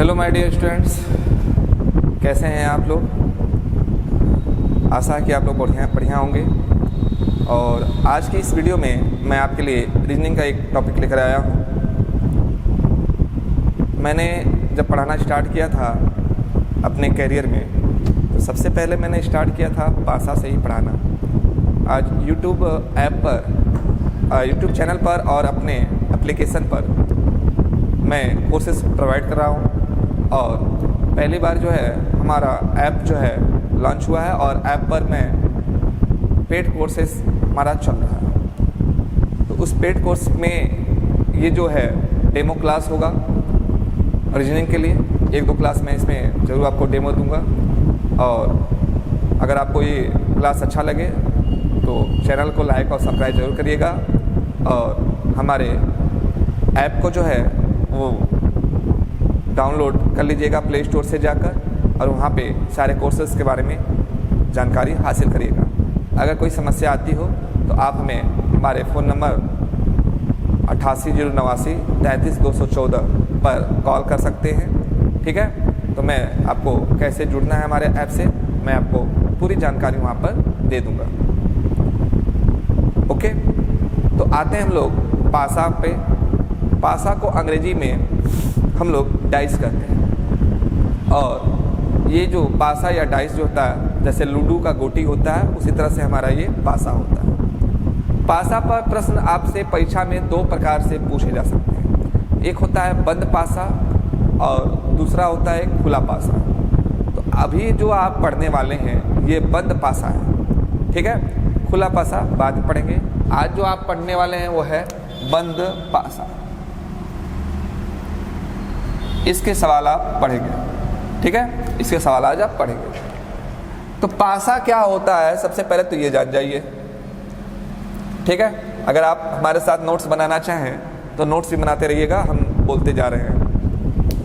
Hello my dear students, कैसे हैं आप लोग। आशा है कि आप लोग बढ़िया होंगे। और आज की इस वीडियो में मैं आपके लिए रीजनिंग का एक टॉपिक लेकर आया हूँ। मैंने जब पढ़ाना स्टार्ट किया था अपने कैरियर में, तो सबसे पहले मैंने स्टार्ट किया था पासा से ही पढ़ाना। आज यूट्यूब ऐप पर, यूट्यूब चैनल पर और अपने एप्लीकेशन पर मैं कोर्सेज प्रोवाइड कर रहा हूँ। और पहली बार जो है हमारा ऐप जो है लॉन्च हुआ है और ऐप पर मैं पेड कोर्सेज हमारा चल रहा है। तो उस पेड कोर्स में ये जो है डेमो क्लास होगा रीजनिंग के लिए। 1-2 क्लास मैं इसमें ज़रूर आपको डेमो दूंगा। और अगर आपको ये क्लास अच्छा लगे तो चैनल को लाइक और सब्सक्राइब ज़रूर करिएगा। और हमारे ऐप को जो है वो डाउनलोड कर लीजिएगा प्ले स्टोर से जाकर, और वहाँ पे सारे कोर्सेज़ के बारे में जानकारी हासिल करिएगा। अगर कोई समस्या आती हो तो आप हमें हमारे फ़ोन नंबर 8809 33214 पर कॉल कर सकते हैं। ठीक है, तो मैं आपको कैसे जुड़ना है हमारे ऐप से मैं आपको पूरी जानकारी वहाँ पर दे दूँगा। ओके, तो आते हैं हम लोग पासा पे। पासा को अंग्रेजी में हम लोग डाइस कहते हैं। और ये जो पासा या डाइस जो होता है, जैसे लूडो का गोटी होता है, उसी तरह से हमारा ये पासा होता है। पासा पर प्रश्न आपसे परीक्षा में 2 प्रकार से पूछे जा सकते हैं। एक होता है बंद पासा और दूसरा होता है खुला पासा। तो अभी जो आप पढ़ने वाले हैं ये बंद पासा है, ठीक है। खुला पासा बाद में पढ़ेंगे। आज जो आप पढ़ने वाले हैं वो है बंद पासा। इसके सवाल आप पढ़ेंगे, ठीक है। इसके सवाल आज आप पढ़ेंगे। तो पासा क्या होता है सबसे पहले तो ये जान जाइए, ठीक है। अगर आप हमारे साथ नोट्स बनाना चाहें तो नोट्स भी बनाते रहिएगा, हम बोलते जा रहे हैं,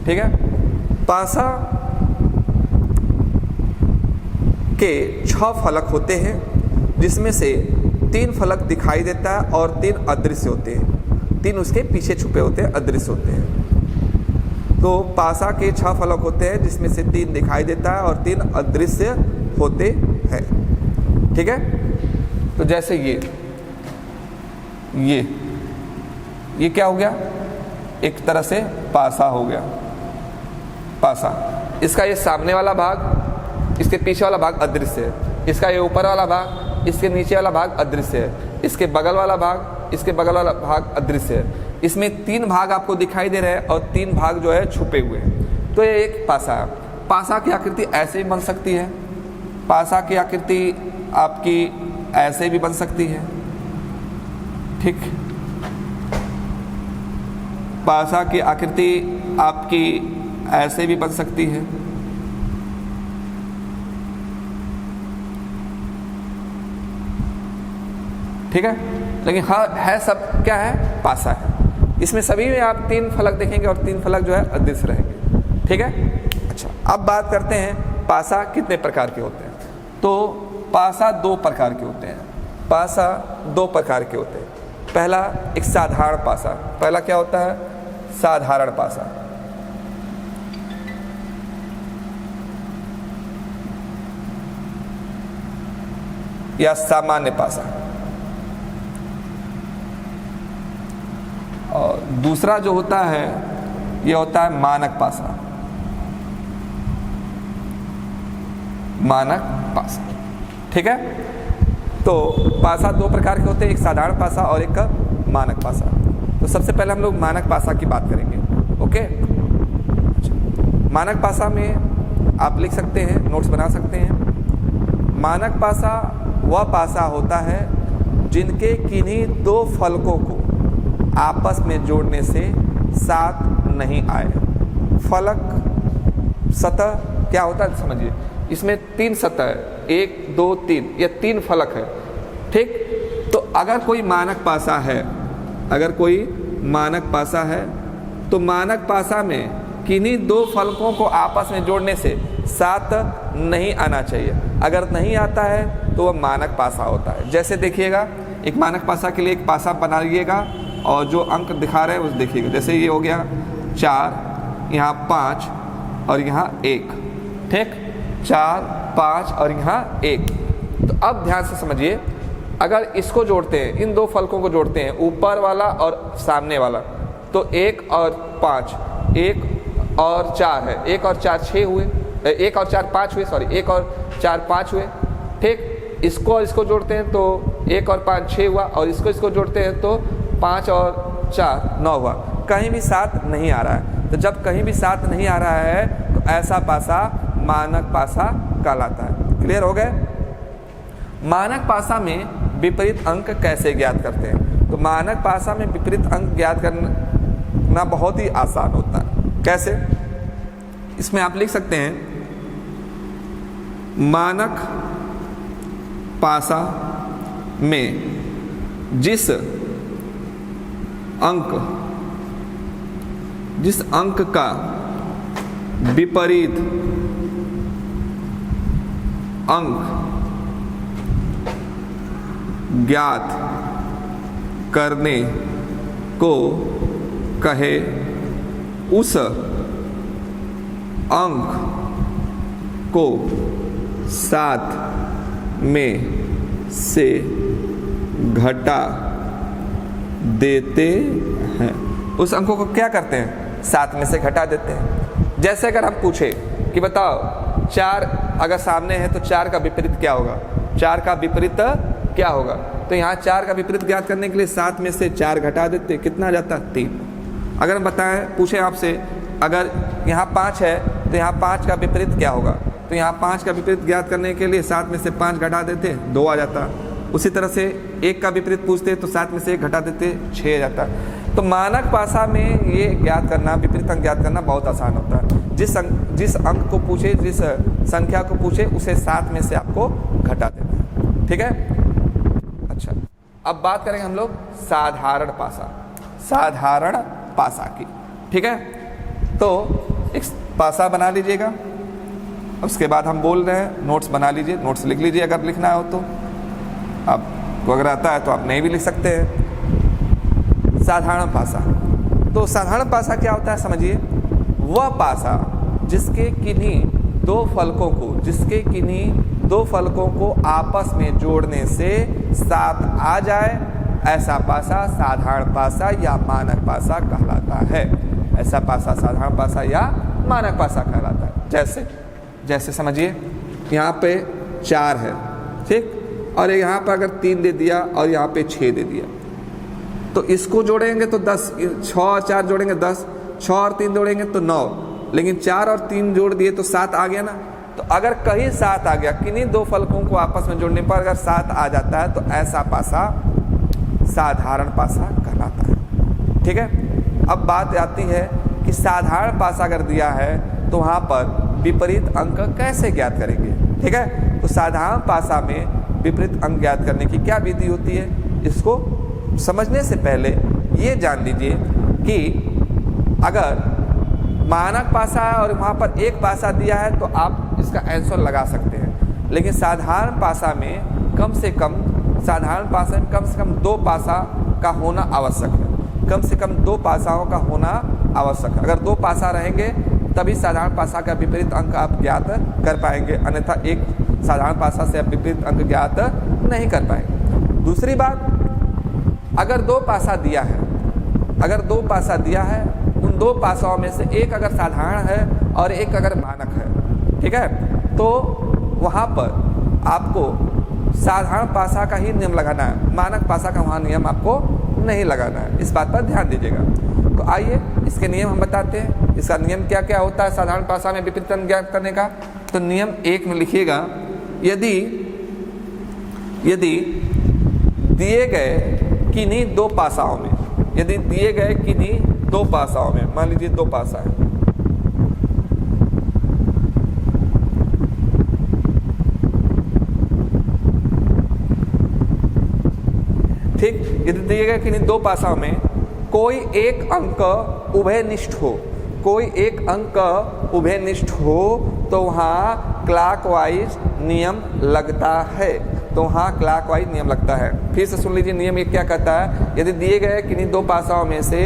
ठीक है। पासा के 6 फलक होते हैं, जिसमें से 3 फलक दिखाई देता है और 3 अदृश्य होते हैं। 3 उसके पीछे छुपे होते हैं, अदृश्य होते हैं। तो पासा के 6 फलक होते हैं, जिसमें से 3 दिखाई देता है और 3 अदृश्य होते हैं, ठीक है। तो जैसे ये क्या हो गया, एक तरह से पासा हो गया। पासा, इसका ये सामने वाला भाग, इसके पीछे वाला भाग अदृश्य है। इसका ये ऊपर वाला भाग, इसके नीचे वाला भाग अदृश्य है। इसके बगल वाला भाग, इसके बगल वाला भाग अदृश्य है। इसमें 3 भाग आपको दिखाई दे रहे हैं और 3 भाग जो है छुपे हुए हैं। तो ये एक पासा है। पासा की आकृति ऐसे भी बन सकती है, पासा की आकृति आपकी ऐसे भी बन सकती है, ठीक। पासा की आकृति आपकी ऐसे भी बन सकती है, ठीक है। लेकिन हाँ है सब क्या है, पासा है। इसमें सभी में आप 3 फलक देखेंगे और 3 फलक जो है अदृश्य रहेंगे, ठीक है। अच्छा, अब बात करते हैं पासा कितने प्रकार के होते हैं। तो पासा 2 प्रकार के होते हैं। पासा 2 प्रकार के होते हैं। पहला एक साधारण पासा। पहला क्या होता है, साधारण पासा। या सामान्य पासा। और दूसरा जो होता है ये होता है मानक पासा। मानक पासा, ठीक है। तो पासा 2 प्रकार के होते हैं, एक साधारण पासा और एक मानक पासा। तो सबसे पहले हम लोग मानक पासा की बात करेंगे, ओके। मानक पासा में आप लिख सकते हैं, नोट्स बना सकते हैं। मानक पासा वह पासा होता है जिनके किन्हीं 2 फलकों को आपस में जोड़ने से साथ नहीं आए। फलक, सतह क्या होता है समझिए। इसमें 3 सतह है, 1 2 3, ये 3 फलक है, ठीक। तो अगर कोई मानक पासा है, अगर कोई मानक पासा है तो मानक पासा में किन्हीं 2 फलकों को आपस में जोड़ने से साथ नहीं आना चाहिए। अगर नहीं आता है तो वह मानक पासा होता है। जैसे देखिएगा, एक मानक पासा के लिए एक पासा बनाइएगा और जो अंक दिखा रहे हैं उस देखिएगा। जैसे ये हो गया 4, यहाँ 5, और यहाँ 1, ठीक, 4, 5 और यहाँ 1। तो अब ध्यान से समझिए, अगर इसको जोड़ते हैं, इन दो फलकों को जोड़ते हैं, ऊपर वाला और सामने वाला, तो 1 और 5, 1 और 4 है, 1 और 4 6 हुए, 1 और 4 5 हुए, सॉरी 1 और 4 5 हुए, ठीक। इसको और इसको जोड़ते हैं तो 1 और 5 6 हुआ, और इसको जोड़ते हैं तो 5 और 4 9 हुआ। कहीं भी 7 नहीं आ रहा है। तो जब कहीं भी 7 नहीं आ रहा है तो ऐसा पासा मानक पासा कहलाता है। क्लियर हो गए? मानक पासा में विपरीत अंक कैसे ज्ञात करते हैं? तो मानक पासा में विपरीत अंक ज्ञात करना बहुत ही आसान होता है। कैसे? इसमें आप लिख सकते हैं, मानक पासा में जिस अंक का विपरीत अंक ज्ञात करने को कहे, उस अंक को 7 में से घटा देते हैं। उस अंकों को क्या करते हैं? 7 में से घटा देते हैं। जैसे अगर हम पूछे कि बताओ 4 अगर सामने है तो 4 का विपरीत क्या होगा? 4 का विपरीत क्या होगा? तो यहाँ 4 का विपरीत ज्ञात करने के लिए 7 में से 4 घटा देते, कितना आ जाता? 3। अगर हम बताएं, पूछें आपसे, अगर यहाँ 5 है तो यहाँ 5 का विपरीत क्या होगा? तो यहाँ 5 का विपरीत ज्ञात करने के लिए 7 में से 5 घटा देते, 2 आ जाता। उसी तरह से 1 का विपरीत पूछते तो 7 में से 1 घटा देते, 6 आ जाता। तो मानक पासा में ये ज्ञात करना, विपरीत अंक ज्ञात करना बहुत आसान होता है। जिस अंक को पूछे, जिस संख्या को पूछे, उसे 7 में से आपको घटा देना है। ठीक है? अच्छा, अब बात करेंगे हम लोग साधारण पासा की। ठीक है? तो एक पासा बना लीजिएगा, उसके बाद हम बोल रहे हैं, नोट्स बना लीजिए, नोट्स लिख लीजिए अगर लिखना हो तो। आपको अगर आता है तो आप नहीं भी लिख सकते हैं। साधारण पासा, तो साधारण पासा क्या होता है समझिए, वह पासा जिसके किन्हीं दो फलकों को आपस में जोड़ने से 7 आ जाए, ऐसा पासा साधारण पासा या मानक पासा कहलाता है। ऐसा पासा साधारण पासा या मानक पासा कहलाता है। जैसे समझिए, यहाँ पे 4 है, ठीक, और यहाँ पर अगर 3 दे दिया और यहाँ पे 6 दे दिया, तो इसको जोड़ेंगे तो 10, 6 और 4 जोड़ेंगे 10, 6 और 3 जोड़ेंगे तो 9, लेकिन 4 और 3 जोड़ दिए तो 7 आ गया ना। तो अगर कहीं 7 आ गया, किन्हीं दो फलकों को आपस में जोड़ने पर अगर 7 आ जाता है तो ऐसा पासा साधारण पासा कहलाता है। ठीक है? अब बात आती है कि साधारण पासा अगर दिया है तो वहाँ पर विपरीत अंक कैसे ज्ञात करेंगे। ठीक है? तो साधारण पासा में विपरीत अंक ज्ञात करने की क्या विधि होती है, इसको समझने से पहले ये जान लीजिए कि अगर मानक पासा है और वहाँ पर एक पासा दिया है तो आप इसका आंसर लगा सकते हैं, लेकिन साधारण पासा में कम से कम 2 पासा का होना आवश्यक है। कम से कम 2 पासाओं का होना आवश्यक है। अगर 2 पासा रहेंगे तभी साधारण पासा का विपरीत अंक आप ज्ञात कर पाएंगे, अन्यथा एक साधारण पासा से आप विपरीत अंक ज्ञात नहीं कर पाएंगे। दूसरी बात, अगर 2 पासा दिया है, उन 2 पासाओं में से एक अगर साधारण है और एक अगर मानक है, ठीक है, तो वहाँ पर आपको साधारण पासा का ही नियम लगाना है, मानक पासा का वहाँ नियम आपको नहीं लगाना है। इस बात पर ध्यान दीजिएगा। तो आइए इसके नियम हम बताते हैं। इसका नियम क्या क्या होता है साधारण पासा में विपरीत अंक ज्ञात करने का। तो नियम 1 में लिखिएगा, यदि दिए गए किन्हीं 2 पासाओं में, मान लीजिए 2 पासा है, ठीक, यदि दिए गए किन्हीं 2 पासाओं में कोई एक अंक उभयनिष्ठ हो तो वहाँ क्लॉकवाइज नियम लगता है। फिर से सुन लीजिए, नियम 1 क्या कहता है, यदि दिए गए किन्हीं 2 पासाओं में से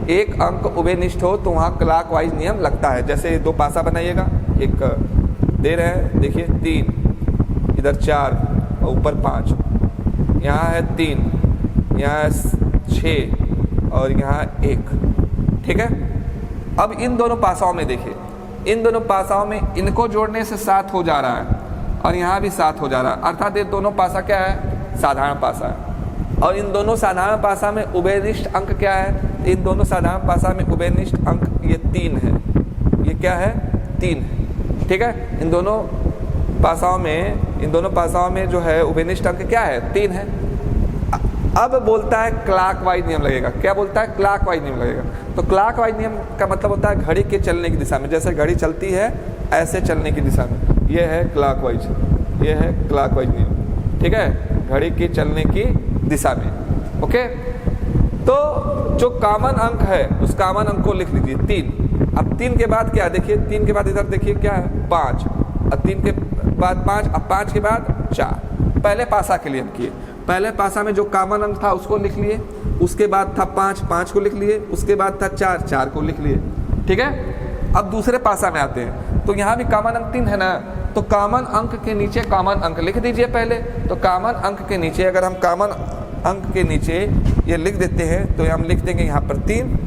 एक अंक उभयनिष्ठ हो तो वहाँ क्लॉकवाइज नियम लगता है। जैसे दो पासा बनाइएगा, एक दे रहे हैं, देखिए 3, इधर 4 और ऊपर 5, यहाँ है 3, यहाँ 6 और यहाँ 1, ठीक है। अब इन दोनों पासाओं में देखिए, इन दोनों पासाओं में इनको जोड़ने से 7 हो जा रहा है और यहाँ भी 7 हो जा रहा है, अर्थात ये दोनों पासा क्या है, साधारण पासा है। और इन दोनों साधारण पासा में उभयनिष्ठ अंक क्या है, इन दोनों साधारण पासा में उभयनिष्ठ अंक ये 3 है, ये क्या है, 3 है, ठीक है। इन दोनों पासाओं में जो है उभयनिष्ठ अंक क्या है, 3 है। अब बोलता है क्लॉकवाइज नियम लगेगा। क्या बोलता है, क्लॉकवाइज नियम लगेगा। तो क्लॉकवाइज नियम का मतलब होता है घड़ी के चलने की दिशा में, जैसे घड़ी चलती है ऐसे चलने की दिशा में, ये है क्लॉकवाइज, ये है क्लॉकवाइज नियम, ठीक है, घड़ी के चलने की दिशा में। ओके, तो जो कॉमन अंक है उस कॉमन अंक को लिख लीजिए 3। अब 3 के बाद क्या, देखिए 3 के बाद इधर देखिए क्या है, 5, और 3 के बाद 5, अब 5 के बाद 4। पहले पासा के लिए हम किए, पहले पासा में जो कॉमन अंक था उसको लिख लिए, उसके बाद था 5 को लिख लिए, उसके बाद था 4 को लिख लिए, ठीक है। अब दूसरे पासा में आते हैं, तो यहाँ भी कॉमन अंक 3 है ना, तो कॉमन अंक के नीचे कॉमन अंक लिख दीजिए पहले। तो कॉमन अंक के नीचे, अगर हम कॉमन अंक के नीचे ये लिख देते हैं तो हम लिख देंगे यहाँ पर 3,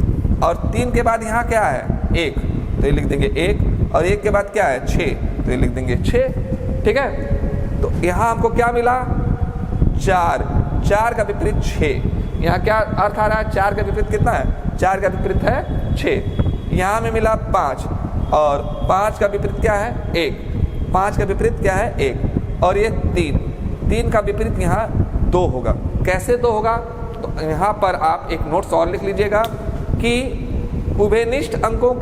और 3 के बाद यहाँ क्या है, 1, तो ये लिख देंगे 1, और 1 के बाद क्या है, 6, तो ये लिख देंगे 6, ठीक है। तो यहाँ हमको क्या मिला, 4 का विपरीत 6। यहाँ क्या अर्थ आ रहा है, 4 का विपरीत कितना है, 4 का विपरीत है 6। यहाँ में मिला 5, और 5 का विपरीत क्या है, 1, 5 का विपरीत क्या है, 1, और ये 3 का विपरीत यहाँ 2 होगा। कैसे 2 होगा, तो यहाँ पर आप एक नोट्स और लिख लीजिएगा कि उभयनिष्ठ अंकों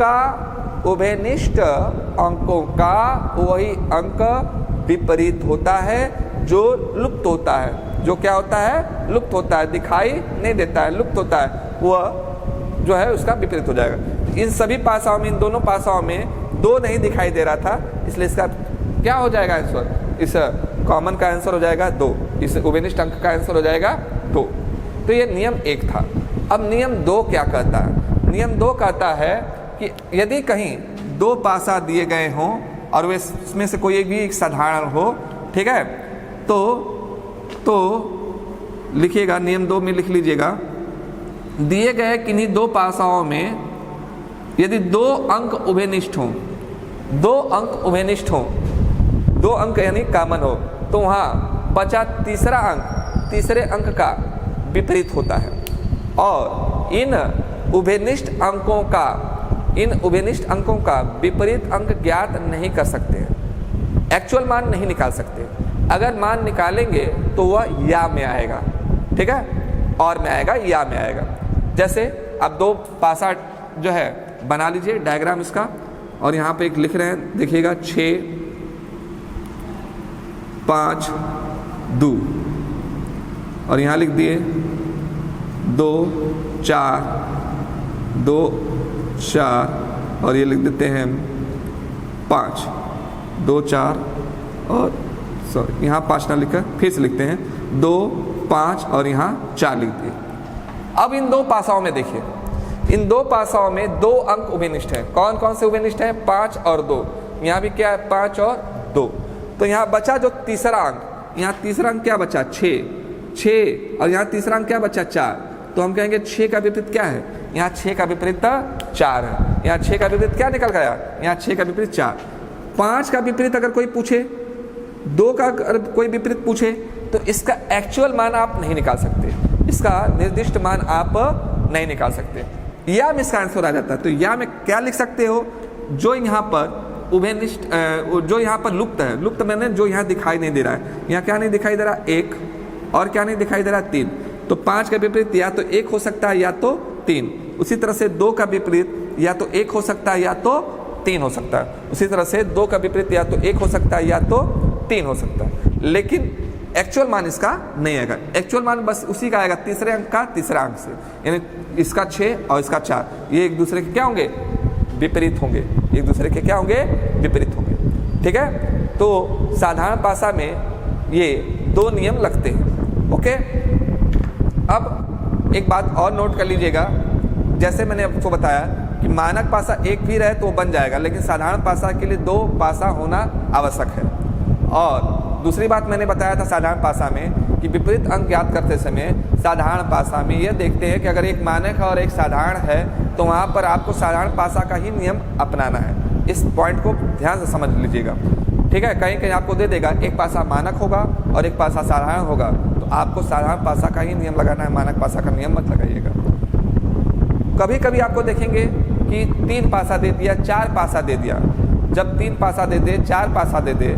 का वही अंक विपरीत होता है जो लुप्त होता है। जो क्या होता है, लुप्त होता है, दिखाई नहीं देता है, लुप्त होता है, वह जो है उसका विपरीत हो जाएगा। इन सभी पासाओं में, इन दोनों पासाओं में 2 नहीं दिखाई दे रहा था, इसलिए इसका क्या हो जाएगा आंसर, इस कॉमन का आंसर हो जाएगा 2, इस उभयनिष्ठ अंक का आंसर हो जाएगा 2। तो ये नियम 1 था। अब नियम 2 क्या कहता है, नियम 2 कहता है कि यदि कहीं 2 पासा दिए गए हों और वे इसमें से कोई भी एक साधारण हो, ठीक है, तो लिखिएगा, नियम 2 में लिख लीजिएगा, दिए गए किन्हीं 2 पासाओं में यदि 2 अंक उभयनिष्ठ हों, 2 अंक उभयनिष्ठ हों, 2 अंक यानी कॉमन हो, तो वहाँ बचा तीसरा अंक तीसरे अंक का विपरीत होता है। और इन उभयनिष्ठ अंकों का विपरीत अंक ज्ञात नहीं कर सकते हैं, एक्चुअल मान नहीं निकाल सकते। अगर मान निकालेंगे तो वह या में आएगा, ठीक है, और में आएगा, या में आएगा। जैसे अब 2 पासा जो है बना लीजिए डायग्राम इसका, और यहाँ पे एक लिख रहे हैं, देखिएगा 6, 5, 2, और यहाँ लिख दिए 2, 4, 2, 4, और ये लिख देते हैं 5, 2, 4, और सॉरी यहाँ 5 ना लिखा, फिर से लिखते हैं 2, 5 और यहाँ 4 लिख दिए। अब इन 2 पासाओं में देखिए, इन 2 पासाओं में 2 अंक उभयनिष्ठ हैं। कौन कौन से उभयनिष्ठ हैं, 5 और 2। यहाँ भी क्या है, 5 और 2। तो यहाँ बचा जो तीसरा अंक, यहाँ तीसरा अंक क्या बचा, 6, और यहाँ तीसरा अंक क्या बचा, 4। तो हम कहेंगे 6 का विपरीत क्या है, यहाँ 6 का विपरीत 4 है। यहाँ 6 का विपरीत क्या निकल गया, यहाँ 6 का विपरीत 4। 5 का विपरीत अगर कोई पूछे, 2 का अगर कोई विपरीत पूछे, तो इसका एक्चुअल मान आप नहीं निकाल सकते, इसका निर्दिष्ट मान आप नहीं निकाल सकते। या में इसका आंसर आ जाता है। तो या में क्या लिख सकते हो, जो यहाँ पर उभयनिष्ठ, जो यहाँ पर लुप्त है, लुप्त मैंने जो यहाँ दिखाई नहीं दे रहा है, यहाँ क्या नहीं दिखाई दे रहा, 1, और क्या नहीं दिखाई दे रहा, 3। तो 5 का विपरीत या तो 1 हो सकता है या तो 3। उसी तरह से 2 का विपरीत या तो 1 हो सकता है या तो 3 हो सकता है। उसी तरह से 2 का विपरीत या तो 1 हो सकता है या तो 3 हो सकता है, लेकिन एक्चुअल मान इसका नहीं आएगा। एक्चुअल मान बस उसी का आएगा, तीसरे अंक का तीसरा अंक से, यानी इसका 6 और इसका 4, ये एक दूसरे के क्या होंगे, विपरीत होंगे, एक दूसरे के क्या होंगे, विपरीत होंगे, ठीक है। तो साधारण भाषा में ये 2 नियम लगते हैं। ओके, अब एक बात और नोट कर लीजिएगा, जैसे मैंने आपको बताया कि मानक पासा एक भी रहे तो वो बन जाएगा, लेकिन साधारण पासा के लिए 2 पासा होना आवश्यक है। और दूसरी बात मैंने बताया था साधारण पासा में कि विपरीत अंक ज्ञात करते समय साधारण पासा में यह देखते हैं कि अगर एक मानक है और एक साधारण है तो वहाँ पर आपको साधारण पासा का ही नियम अपनाना है। इस पॉइंट को ध्यान से समझ लीजिएगा, ठीक है। कहीं कहीं आपको दे देगा एक पासा मानक होगा और एक पासा साधारण होगा, तो आपको साधारण पासा का ही नियम लगाना है, मानक पासा का नियम मत लगाइएगा। कभी कभी आपको देखेंगे कि 3 पासा दे दिया, 4 पासा दे दिया। जब 3 पासा दे दे, 4 पासा दे दे,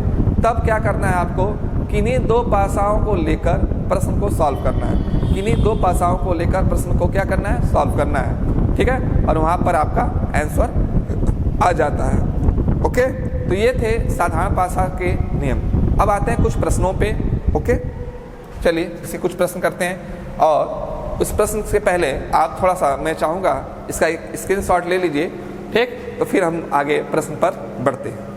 तब क्या करना है आपको, किन्हीं 2 पासाओं को लेकर प्रश्न को सॉल्व करना है। किन्हीं 2 पासाओं को लेकर प्रश्न को क्या करना है, सॉल्व करना है, ठीक है। और वहाँ पर आपका आंसर आ जाता है। ओके, तो ये थे साधारण पासा के नियम। अब आते हैं कुछ प्रश्नों पे। ओके, चलिए इसे कुछ प्रश्न करते हैं। और उस प्रश्न से पहले आप थोड़ा सा, मैं चाहूँगा इसका एक स्क्रीनशॉट ले लीजिए, ठीक। तो फिर हम आगे प्रश्न पर बढ़ते हैं।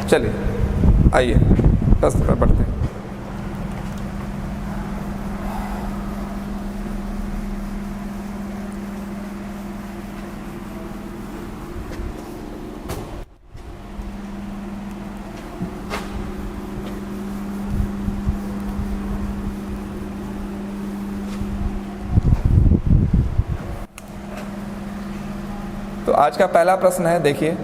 चलिए आइए प्रश्न पर बढ़ते हैं। तो आज का पहला प्रश्न है, देखिए,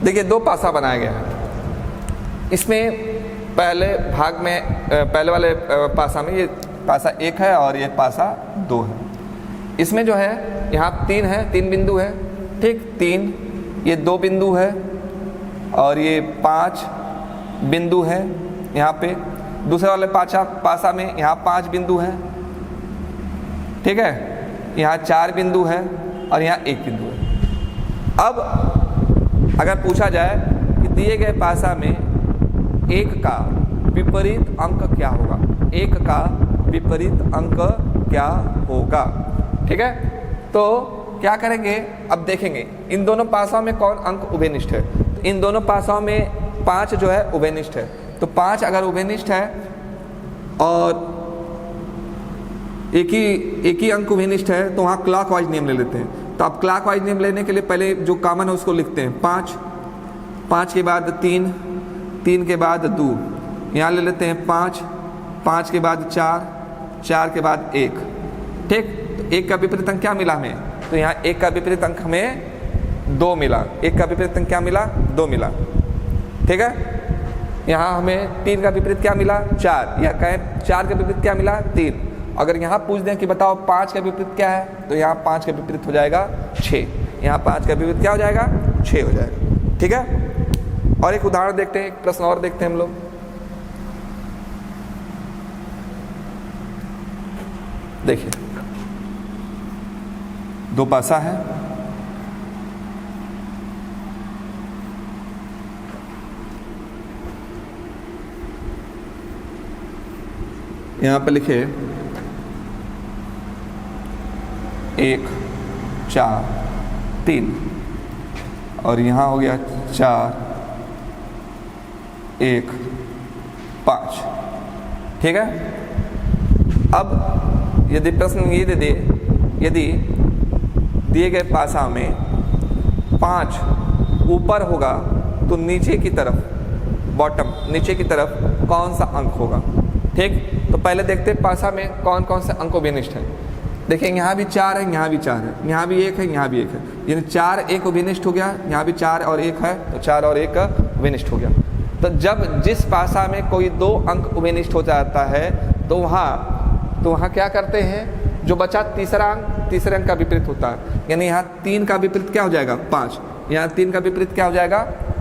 देखिए 2 पासा बनाया गया है। इसमें पहले भाग में, पहले वाले पासा में ये पासा 1 है और ये पासा 2 है। इसमें जो है यहाँ 3 है, 3 बिंदु है, ठीक। 3, ये 2 बिंदु है और ये 5 बिंदु है यहाँ पे। दूसरे वाले पासा में यहाँ 5 बिंदु है, ठीक है। यहाँ 4 बिंदु है और यहाँ 1 बिंदु है। अब अगर पूछा जाए कि दिए गए पासा में 1 का विपरीत अंक क्या होगा, 1 का विपरीत अंक क्या होगा, ठीक है। तो क्या करेंगे, अब देखेंगे इन दोनों पासाओं में कौन अंक उभयनिष्ठ है। तो इन दोनों पासाओं में 5 जो है उभयनिष्ठ है। तो 5 अगर उभयनिष्ठ है और एक ही अंक उभयनिष्ठ है तो वहाँ क्लॉकवाइज नियम ले लेते हैं। तो आप क्लॉकवाइज नियम लेने के लिए पहले जो कॉमन है उसको लिखते हैं। 5 के बाद 3, 3 के बाद 2, यहाँ ले लेते हैं 5 के बाद 4 के बाद 1, ठीक। तो 1 का विपरीत अंक क्या मिला हमें, तो यहाँ 1 का विपरीत अंक हमें 2 मिला। 1 का विपरीत अंक क्या मिला, 2 मिला, ठीक है। यहाँ हमें 3 का विपरीत क्या मिला, 4। या कहें 4 का विपरीत क्या मिला, 3। अगर यहाँ पूछ दें कि बताओ 5 का विपरीत क्या है, तो यहाँ 5 का विपरीत हो जाएगा 6। यहाँ 5 का विपरीत क्या हो जाएगा, 6 हो जाएगा, ठीक है। और एक उदाहरण देखते हैं, एक प्रश्न और देखते हैं हम लोग। देखिए 2 पासा है, यहाँ पे लिखे 1 4 3 और यहाँ हो गया 4 1 5, ठीक है। अब यदि प्रश्न ये दे दे, यदि दिए गए पासा में 5 ऊपर होगा तो नीचे की तरफ, बॉटम नीचे की तरफ कौन सा अंक होगा, ठीक। तो पहले देखते हैं पासा में कौन कौन से अंक उभयनिष्ठ है। देखिए यहाँ भी 4 है, यहाँ भी 4 है, यहाँ भी 1 है, यहाँ भी 1 है, यानी 4 1 उभयनिष्ठ हो गया। यहाँ भी 4 और 1 है तो 4 और 1 उभयनिष्ठ हो गया। तो जब जिस पासा में कोई 2 अंक उभयनिष्ठ हो जाता है तो वहाँ क्या करते हैं, जो बचा तीसरे अंक का विपरीत होता है। यानी यहाँ 3 का विपरीत क्या हो जाएगा, 5। यहाँ 3 का विपरीत क्या हो जाएगा,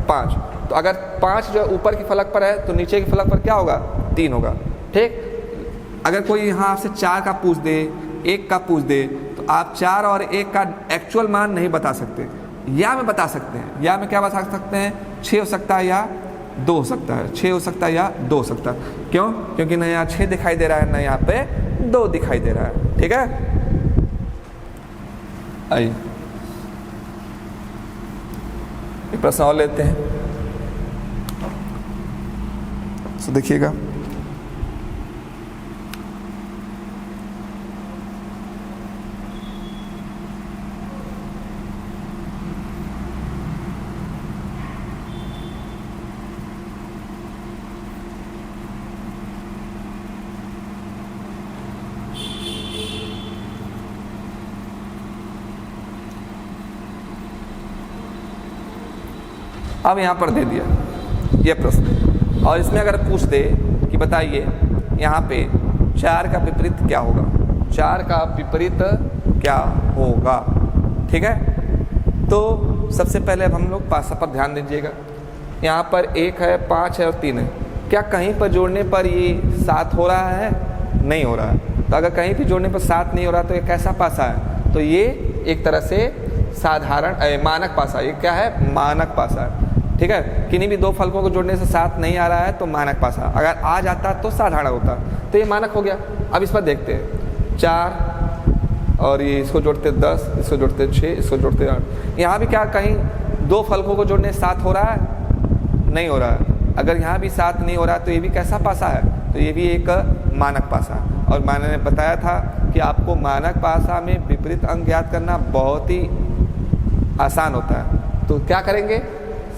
5। तो अगर 5 जो ऊपर की फलक पर है तो नीचे की फलक पर क्या होगा, 3 होगा, ठीक। अगर कोई यहाँ आपसे 4 का पूछ दे, 1 का पूछ दे तो आप 4 और 1 का एक्चुअल मान नहीं बता सकते, या में बता सकते हैं। या में क्या बता सकते हैं, 6 हो सकता है या 2 हो सकता है, 6 हो सकता है या 2 हो सकता है। क्यों? क्योंकि ना यहाँ 6 दिखाई दे रहा है, ना यहाँ पे 2 दिखाई दे रहा है। ठीक है, आइए एक प्रश्न और लेते हैं। तो देखिएगा, अब यहाँ पर दे दिया ये प्रश्न, और इसमें अगर पूछ दे कि बताइए यहाँ पे 4 का विपरीत क्या होगा, 4 का विपरीत क्या होगा। ठीक है, तो सबसे पहले अब हम लोग पासा पर ध्यान दीजिएगा। यहाँ पर 1 है, 5 है और 3 है। क्या कहीं पर जोड़ने पर ये 7 हो रहा है? नहीं हो रहा है। तो अगर कहीं भी जोड़ने पर 7 नहीं हो रहा तो ये कैसा पासा है? तो ये एक तरह से साधारण मानक पासा। ये क्या है? मानक पासा है। ठीक है, किन्हीं भी 2 फलकों को जोड़ने से 7 नहीं आ रहा है तो मानक पासा, अगर आ जाता तो साधारण होता, तो ये मानक हो गया। अब इस पर देखते हैं, 4 और ये इसको जोड़ते 10, इसको जोड़ते 6, इसको जोड़ते 8। यहाँ भी क्या कहीं 2 फलकों को जोड़ने से 7 हो रहा है? नहीं हो रहा है। अगर यहाँ भी 7 नहीं हो रहा तो ये भी कैसा पासा है? तो ये भी एक मानक पासा। और मैंने बताया था कि आपको मानक पासा में विपरीत अंक ज्ञात करना बहुत ही आसान होता है। तो क्या करेंगे,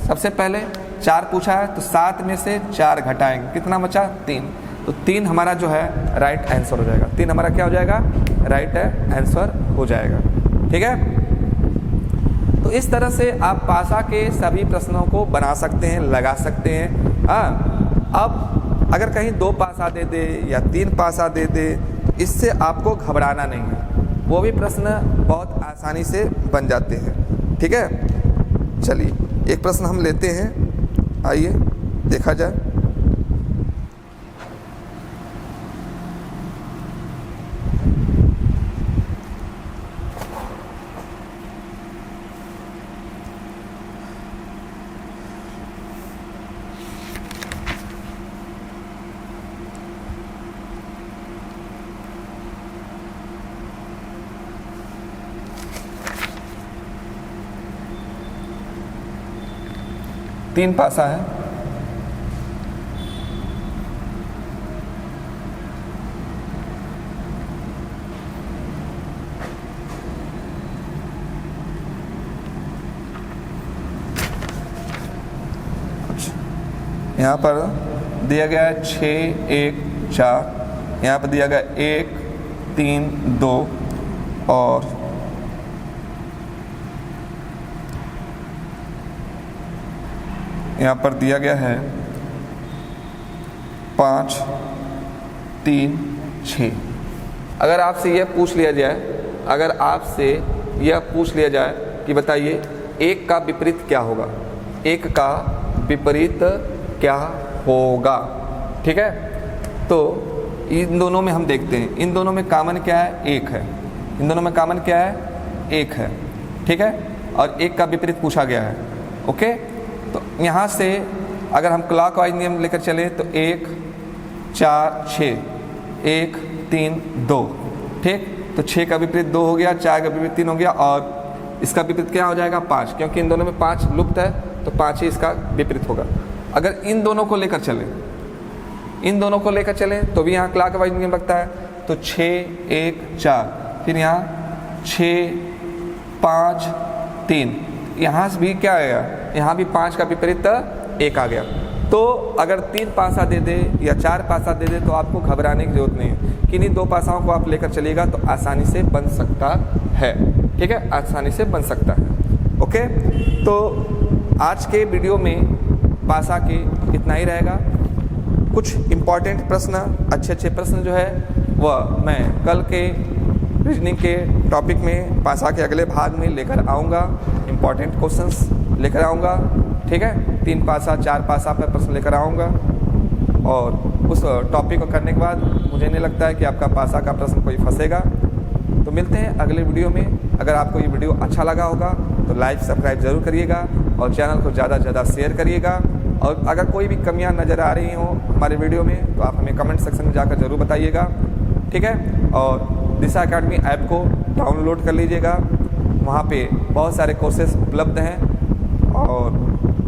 सबसे पहले 4 पूछा है तो 7 में से 4 घटाएंगे, कितना बचा? 3। तो 3 हमारा जो है राइट आंसर हो जाएगा। 3 हमारा क्या हो जाएगा? राइट आंसर हो जाएगा। ठीक है, तो इस तरह से आप पासा के सभी प्रश्नों को बना सकते हैं, लगा सकते हैं। हाँ, अब अगर कहीं 2 पासा दे दे या 3 पासा दे दे तो इससे आपको घबराना नहीं है, वो भी प्रश्न बहुत आसानी से बन जाते हैं। ठीक है, चलिए एक प्रश्न हम लेते हैं, आइए देखा जाए। तीन पासा है, यहाँ पर दिया गया है 6, 1, 4, यहाँ पर दिया गया 1, 3, 2 और यहाँ पर दिया गया है 5, 3, 6। अगर आपसे यह पूछ लिया जाए, कि बताइए 1 का विपरीत क्या होगा, 1 का विपरीत क्या होगा। ठीक है, तो इन दोनों में हम देखते हैं, इन दोनों में कॉमन क्या है? 1 है। इन दोनों में कॉमन क्या है? 1 है। ठीक है, और 1 का विपरीत पूछा गया है। ओके, तो यहाँ से अगर हम क्लॉकवाइज नियम लेकर चले तो 1, 4, 6, 1, 3, 2। ठीक, तो 6 का विपरीत 2 हो गया, 4 का विपरीत 3 हो गया, और इसका विपरीत क्या हो जाएगा? 5, क्योंकि इन दोनों में 5 लुप्त है तो 5 ही इसका विपरीत होगा। अगर इन दोनों को लेकर चले तो भी यहाँ क्लॉकवाइज नियम लगता है। तो 6, 1, 4, फिर यहाँ 6, 5, 3, यहाँ से भी क्या आएगा? यहाँ भी 5 का विपरीत 1 आ गया। तो अगर 3 पासा दे दे या 4 पासा दे दे तो आपको घबराने की जरूरत नहीं है। किन्हीं 2 पासाओं को आप लेकर चलिएगा तो आसानी से बन सकता है। ठीक है, आसानी से बन सकता है। ओके, तो आज के वीडियो में पासा के इतना ही रहेगा। कुछ इम्पॉर्टेंट प्रश्न, अच्छे प्रश्न जो है वह मैं कल के रीजनिंग के टॉपिक में पासा के अगले भाग में लेकर आऊँगा। इम्पॉर्टेंट क्वेश्चंस लेकर आऊँगा। ठीक है, 3 पासा 4 पासा पर प्रश्न लेकर आऊँगा, और उस टॉपिक को करने के बाद मुझे नहीं लगता है कि आपका पासा का प्रश्न कोई फंसेगा। मिलते हैं अगले वीडियो में। अगर आपको ये वीडियो अच्छा लगा होगा तो लाइक सब्सक्राइब ज़रूर करिएगा और चैनल को ज़्यादा से ज़्यादा शेयर करिएगा। और अगर कोई भी कमियां नज़र आ रही हों हमारे वीडियो में तो आप हमें कमेंट सेक्शन में जाकर ज़रूर बताइएगा, ठीक है। और दिशा एकेडमी ऐप को डाउनलोड कर लीजिएगा, वहाँ पे बहुत सारे कोर्सेज उपलब्ध हैं और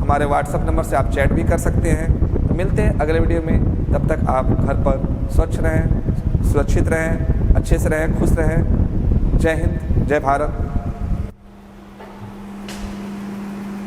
हमारे व्हाट्सएप नंबर से आप चैट भी कर सकते हैं। तो मिलते हैं अगले वीडियो में, तब तक आप घर पर स्वच्छ रहें, सुरक्षित रहें, अच्छे से रहें, खुश रहें। जय हिंद, जय भारत।